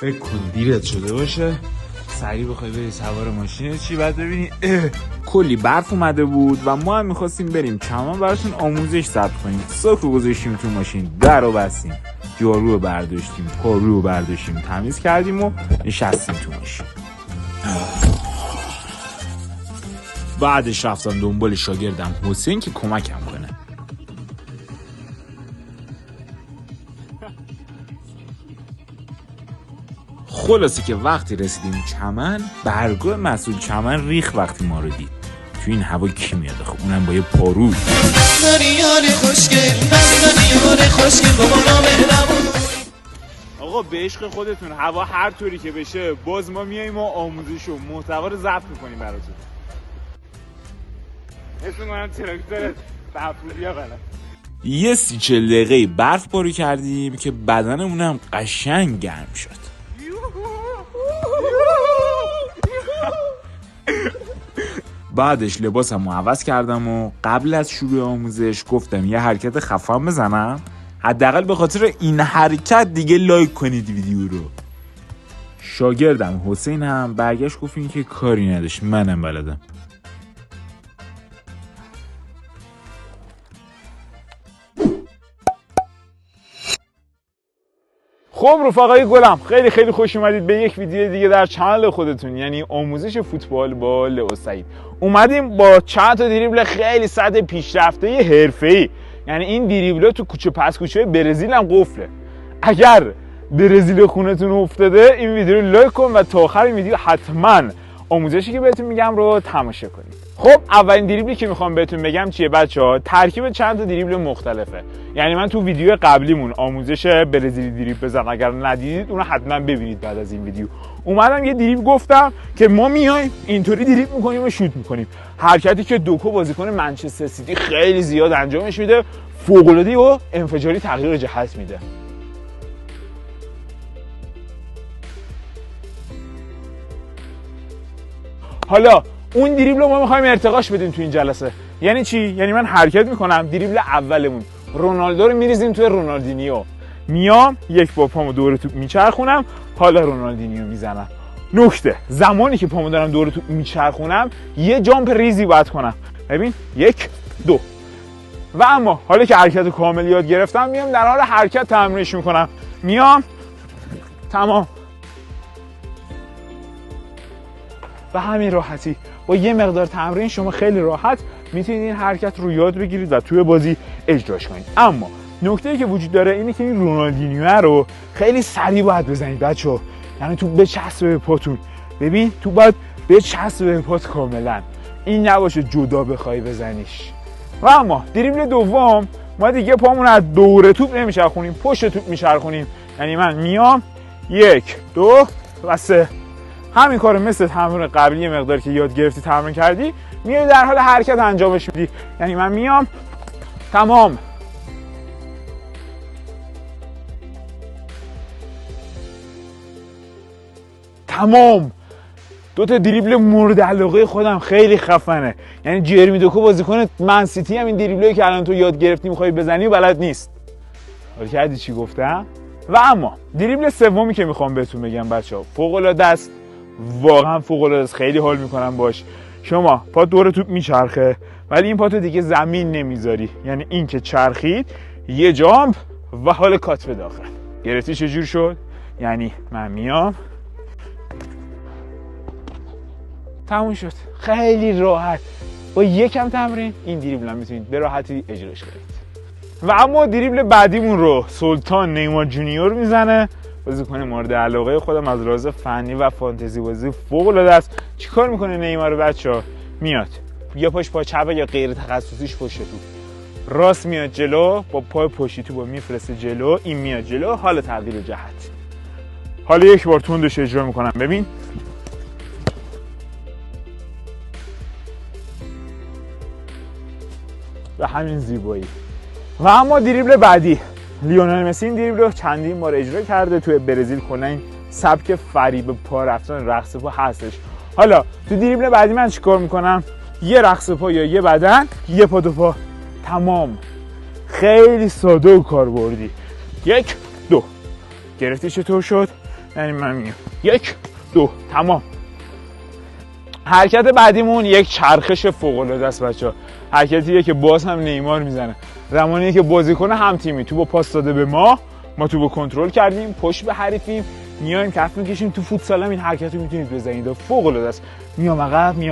فکر کن دیرت شده باشه، سریع بخوای بری سوار ماشین چی، بعد ببینی کلی برف اومده بود و ما هم میخواستیم بریم چمن براتون آموزش ثبت کنیم. صاف گذاشتیم تو ماشین، در رو بستیم، جارو رو برداشتیم، پارو رو برداشتیم، تمیز کردیم و نشستیم تو ماشین. بعدش رفتم دنبال شاگردم حسین که کمکم کنه. خلاصه که وقتی رسیدیم چمن، برگاه مسئول چمن ریخ وقتی ما رو دید. تو این هوا کی میاد آخه، اونم با یه پارو. آقا به عشق خودتون، هوا هر طوری که بشه باز ما میاییم و آموزش و محتوا رو ضبط میکنیم براتون. اسم منم تراکتور بفولیا غلط. یه 30-40 دقیقه برف باری کردیم که بدنمونم قشنگ گرم شد. بعدش لباسمو عوض کردم و قبل از شروع آموزش گفتم یه حرکت خفن بزنم، حداقل به خاطر این حرکت دیگه لایک کنید ویدیو رو. شاگردم حسین هم برگشت گفت این که کاری نداشت، منم بلدم. خب رفقای گلم، خیلی خیلی خوش اومدید به یک ویدیو دیگه در کانال خودتون، یعنی آموزش فوتبال با لئو سعید. اومدیم با چند تا دریبل خیلی سطح پیشرفته حرفه‌ای، یعنی این دریبل‌ها تو کوچه پس کوچه برزیل هم قفله. اگر برزیل خونتون افتاده این ویدیو رو لایک کن و تا آخر این ویدیو حتما آموزشی که بهتون میگم رو تماشا کنید. خب اولین دریبلی که میخوام بهتون بگم چیه بچه‌ها؟ ترکیب چند تا دریبل مختلفه. یعنی من تو ویدیو قبلیمون آموزش برزیلی دریبل بزن، اگر ندیدید اونو حتما ببینید بعد از این ویدیو. اومدم یه دریبل گفتم که ما میایم اینطوری دریبل میکنیم و شوت میکنیم، حرکتی که دوکو بازیکن منچستر سیتی خیلی زیاد انجامش میده، فوق‌العاده و انفجاری تغییر جهت میده. حالا اون دریبل رو ما میخوایم ارتقاش بدیم تو این جلسه. یعنی چی؟ یعنی من حرکت میکنم، دریبل اولمون رونالدو رو میریزیم توی رونالدینیو، میام یک با پامو دور توپ میچرخونم، حالا رونالدینیو میزنم. نکته، زمانی که پامو دارم دور توپ میچرخونم یه جامپ ریزی باید کنم. ببین 1 2. و اما حالا که حرکت کامل یاد گرفتم میام در حال حرکت تمرینش میکنم، میام تمام. و همین راحتی با یه مقدار تمرین شما خیلی راحت میتونید این حرکت رو یاد بگیرید و توی بازی اجراش کنید. اما نکته‌ای که وجود داره اینه که این رونالدینیو رو خیلی سریع باید بزنید بچه‌ها، یعنی تو بچسبه به پاتون. ببین تو باید بچسبه به پات کاملا، این نباشه جدا بخوای بزنیش. و اما دریبل دوم ما دیگه پامون از دور توپ نمیچرخونیم، پشت توپ میچرخونیم. یعنی من میام 1 2 و 3. همین کارو مثل تمرین قبلی مقدار که یاد گرفتی تمرین کردی میای در حال حرکت انجامش میدی. یعنی من میام تمام. تمام. 2 تا دریبل مورد علاقه خودم خیلی خفنه. یعنی جرمی دوکو بازیکن من سیتی هم این دریبلی که الان تو یاد گرفتی میخوای بزنی و بلد نیست. حالا کردی چی گفتم؟ و اما دریبل سومی که میخوام بهتون بگم بچه‌ها فوق العاده است، واقعا فوق العاده است، خیلی حال میکنم باش. شما پا دور توپ میچرخه ولی این پاتو دیگه زمین نمیذاری، یعنی این که چرخید یه جامپ و حال کات به داخل. گرفتی چجور شد؟ یعنی من میام تموم شد. خیلی راحت با یکم تمرین این دریبل هم میتونید به راحتی اجراش کنید. و اما دریبل بعدیمون رو سلطان نیمار جونیور میزنه، بازیکن مورد علاقه خودم از لحاظ فنی و فانتزی بازی فوق العاده است. چیکار میکنه نیمار بچه‌ها؟ میاد یا پا چپ یا غیر تخصصیش پشت توپ، راست میاد جلو با پای پشتی توپو میفرسته جلو، این میاد جلو، حال تغییر جهت. حالا یک بار تندش اجرا میکنم، ببین به همین زیبایی. و اما دریبل بعدی لیونل مسی این دریبل رو چندین بار اجرا کرده توی برزیل، کلا این سبک فریب پا رفتن رقص پا هستش. حالا تو دریبل بعدی من چیکار میکنم؟ یه رقص پا یا یه بدن، یه پا دو پا، تمام. خیلی ساده و کاربردی. 1 2. گرفتی چطور شد؟ یعنی من میگم 1 2 تمام. حرکت بعدیمون یک چرخش فوق العاده است بچه‌ها. حرکتیه که باز هم نیمار میزنه زمانی که بازیکن هم تیمی توپو پاس داده به ما توپو کنترل کردیم، پشت به حریفیم، میایم کف میکشیم. تو فوتسال هم این حرکت رو میتونید بزنید، فوق العاده است. میام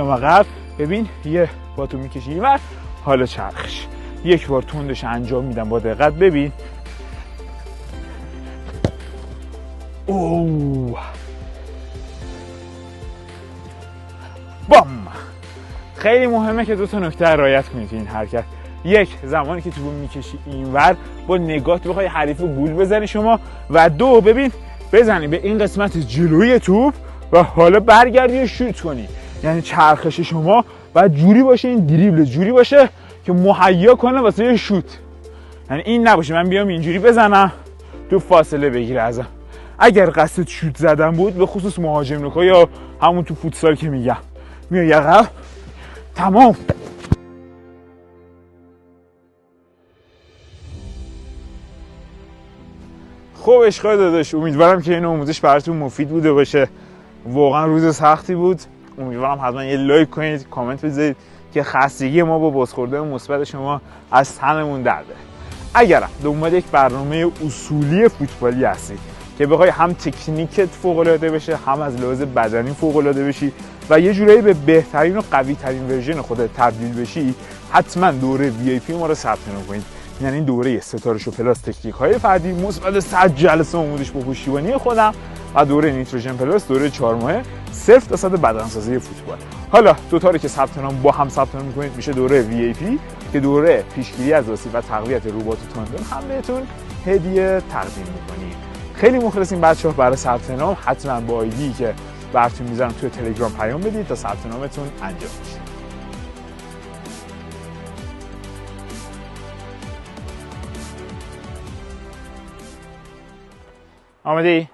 عقب، ببین یه پاتو میکشی اینور، حالا چرخش. یک بار تندش انجام میدم با دقت، ببین. اوه بام. خیلی مهمه که 2 تا نکته رعایت کنید این حرکت. یک، زمانی که توپو میکشی اینور با نگاه بخوای حریف رو گول بزنی شما، و 2 ببین بزنی به این قسمت جلوی توپ و حالا برگردی و شوت کنی. یعنی چرخش شما باید جوری باشه، این دریبل جوری باشه که مهیا کنه واسه یه شوت. یعنی این نباشه من بیام اینجوری بزنم تو فاصله بگیره ازم. اگر قصد شوت زدن بود، به خصوص مهاجم نوکا یا همون تو فوتسال که میگم، میای عقب، تمام. خب اشکال داداش، امیدوارم که این آموزش براتون مفید بوده باشه. واقعا روز سختی بود. امیدوارم حتما یه لایک کنید، کامنت بذارید که خستگی ما با بازخورده مثبت شما از تنمون در بره. اگرم دنبال یک برنامه اصولی فوتبالی هستید که بخوای هم تکنیکت فوق العاده بشه، هم از لحاظ بدنی فوق العاده بشی و یه جورایی به بهترین و قوی ترین ورژن خودت تبدیل بشی، حتما دوره VIP ما رو ثبت نام کنید. یعنی دوره ستاره شو پلاس تکنیک های فردی مثبت 100 جلسه آموزش با پشتیبانی خودم و دوره نیتروژن پلاس دوره 4 ماهه 0 تا 100 بدنسازی فوتبال. حالا دو تا رو که ثبت نام با هم ثبت نام می‌کنید میشه دوره VIP که دوره پیشگیری از آسیب و تقویت روبات و تاندون هم بهتون هدیه تقدیم می‌کنیم. خیلی مخلصیم بچه‌ها. برای ثبت نام حتما با آیدی که براتون میذارم توی تلگرام پیام بدید تا ثبت نامتون انجام بشه. آمدی؟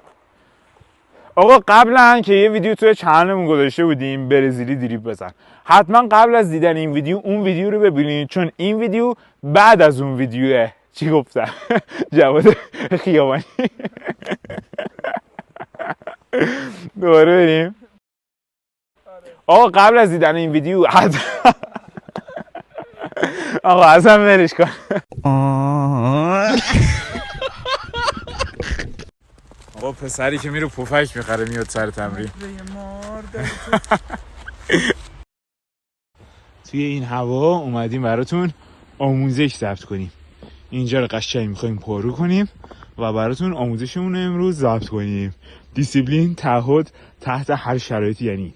آقا قبلا که یه ویدیو توی چنلمون گذاشته بودیم برزیلی دریبل بزن، حتما قبل از دیدن این ویدیو اون ویدیو رو ببینید، چون این ویدیو بعد از اون ویدیوه. چی گفتم؟ جواد خیابانی. دوباره بریم. آقا قبل از دیدن این ویدیو آقا ازم برش کن. آقا پسری که میره پفک میخره میاد سر تمرین. توی این هوا اومدیم براتون آموزش ضبط کنیم. اینجا رو قشنگ میخوایم پارو کنیم و براتون آموزشمون رو امروز ضبط کنیم. دیسیپلین، تعهد تحت هر شرایطی، یعنی